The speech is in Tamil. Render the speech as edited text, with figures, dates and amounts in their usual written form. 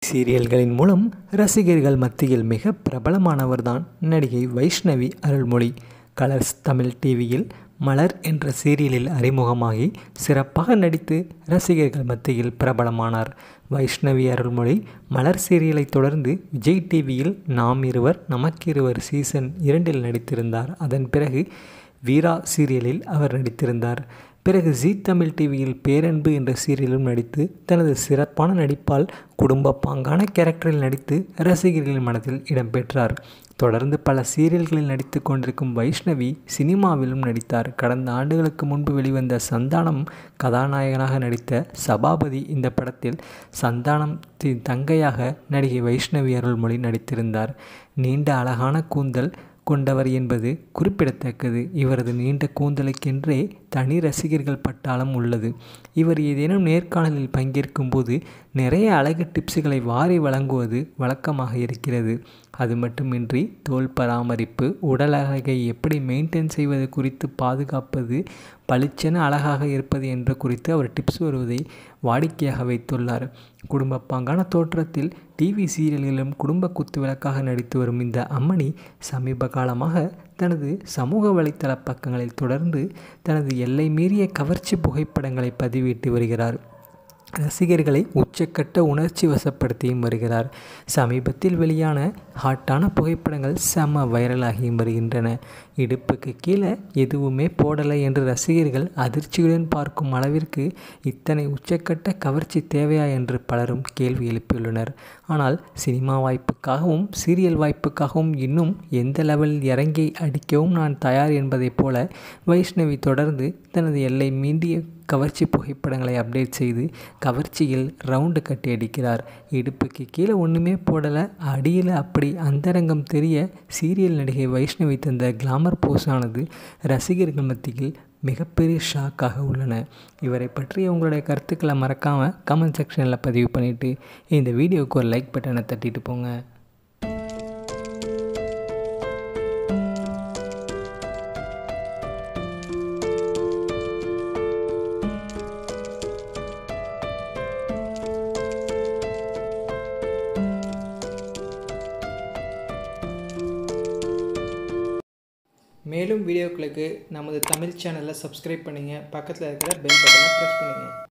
சீரியல்களின் மூலம் ரசிகர்கள் மத்தியில் மிக பிரபலமானவர்தான் நடிகை வைஷ்ணவி அருள்மொழி. கலர்ஸ் தமிழ் டிவியில் மலர் என்ற சீரியலில் அறிமுகமாகி சிறப்பாக நடித்து ரசிகர்கள் மத்தியில் பிரபலமானார். வைஷ்ணவி அருள்மொழி மலர் சீரியலை தொடர்ந்து விஜய் டிவியில் நாம் இருவர் நமக்கிருவர் சீசன் 2 நடித்திருந்தார். அதன் பிறகு வீரா சீரியலில் அவர் நடித்திருந்தார். பிறகு ஜீ தமிழ் டிவியில் பேரன்பு என்ற சீரியலும் நடித்து தனது சிறப்பான நடிப்பால் குடும்ப பாங்கான கேரக்டரில் நடித்து ரசிகர்களின் மனதில் இடம்பெற்றார். தொடர்ந்து பல சீரியல்களில் நடித்து கொண்டிருக்கும் வைஷ்ணவி சினிமாவிலும் நடித்தார். கடந்த ஆண்டுகளுக்கு முன்பு வெளிவந்த சந்தானம் கதாநாயகனாக நடித்த சபாபதி இந்த படத்தில் சந்தானத்தின் தங்கையாக நடிகை வைஷ்ணவி அருள்மொழி நடித்திருந்தார். நீண்ட அழகான கூந்தல் கொண்டவர் என்பது குறிப்பிடத்தக்கது. இவரது நீண்ட கூந்தலுக்கென்றே தனி ரசிகர்கள் பட்டாளம் உள்ளது. இவர் ஏதேனும் நேர்காணலில் பங்கேற்கும் போது நிறைய அழகு டிப்ஸுகளை வாரி வழங்குவது வழக்கமாக இருக்கிறது. அது மட்டுமின்றி தோல் பராமரிப்பு, உடல் அழகை எப்படி மெயின்டைன் செய்வது குறித்து, பாதுகாப்பது, பளிச்சென அழகாக இருப்பது என்ற குறித்து அவர் டிப்ஸ் வருவதை வாடிக்கையாக வைத்துள்ளார். குடும்ப பாங்கான தோற்றத்தில் டிவி சீரியல்களிலும் குடும்ப குத்துவிளக்காக நடித்து வரும் இந்த அம்மணி சமீப காலமாக தனது சமூக வலைத்தள பக்கங்களில் தொடர்ந்து தனது எல்லை மீறிய கவர்ச்சி புகைப்படங்களை பதிவிட்டு வருகிறார். ரசிகர்களை உச்சக்கட்ட உணர்ச்சி வசப்படுத்தியும் வருகிறார். சமீபத்தில் வெளியான ஹாட்டான புகைப்படங்கள் செம வைரலாகியும் வருகின்றன. இடுப்புக்கு கீழே எதுவுமே போடலை என்று ரசிகர்கள் அதிர்ச்சியுடன் பார்க்கும் அளவிற்கு இத்தனை உச்சக்கட்ட கவர்ச்சி தேவையா என்று பலரும் கேள்வி எழுப்பியுள்ளனர். ஆனால் சினிமா வாய்ப்புக்காகவும் சீரியல் வாய்ப்புக்காகவும் இன்னும் எந்த லெவலில் இறங்கி அடிக்கவும் நான் தயார் என்பதைப் போல வைஷ்ணவி தொடர்ந்து தனது எல்லை மீண்டிய கவர்ச்சி புகைப்படங்களை அப்டேட் செய்து கவர்ச்சியில் ரவுண்டு கட்டி அடிக்கிறார். இடுப்புக்கு கீழே ஒன்றுமே போடலை, அடியில் அப்படி அந்தரங்கம் தெரிய சீரியல் நடிகை வைஷ்ணவி தந்த கிளாமர் போஸானது ரசிகர்கள் மத்தியில் மிகப்பெரிய ஷாக்காக உள்ளன. இவரை பற்றி உங்களுடைய கருத்துக்களை மறக்காமல் கமெண்ட் செக்ஷனில் பதிவு பண்ணிவிட்டு இந்த வீடியோவுக்கு ஒரு லைக் பட்டனை தட்டிட்டு போங்க. மேலும் வீடியோக்களுக்கு நமது தமிழ் சேனலை சப்ஸ்கிரைப் பண்ணுங்கள். பக்கத்தில் இருக்கிற பெல் பட்டனை ப்ரெஸ் பண்ணுங்கள்.